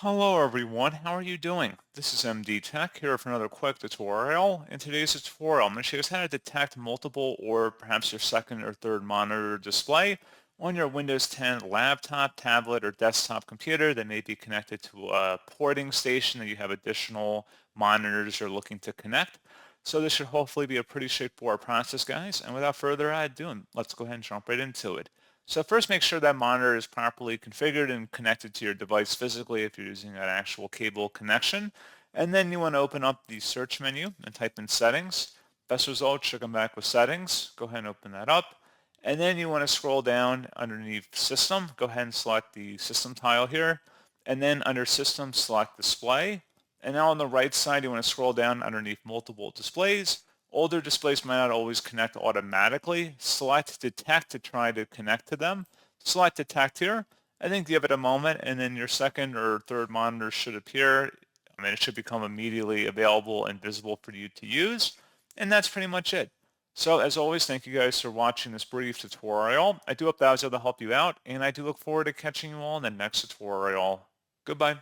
Hello everyone, how are you doing? This is MD Tech here for another quick tutorial. In today's tutorial, I'm going to show you how to detect multiple or perhaps your second or third monitor display on your Windows 10 laptop, tablet, or desktop computer that may be connected to a porting station that you have additional monitors you're looking to connect. So this should hopefully be a pretty straightforward process, guys. And without further ado, let's go ahead and jump right into it. So first, make sure that monitor is properly configured and connected to your device physically if you're using an actual cable connection. And then you want to open up the search menu and type in settings. Best result should come back with settings. Go ahead and open that up. And then you want to scroll down underneath system. Go ahead and select the system tile here. And then under system, select display. And now on the right side, you want to scroll down underneath multiple displays. Older displays might not always connect automatically. Select detect to try to connect to them. Select detect here, and then give it a moment, and then your second or third monitor should appear. I mean, it should become immediately available and visible for you to use. And that's pretty much it. So as always, thank you guys for watching this brief tutorial. I do hope that was able to help you out, and I do look forward to catching you all in the next tutorial. Goodbye.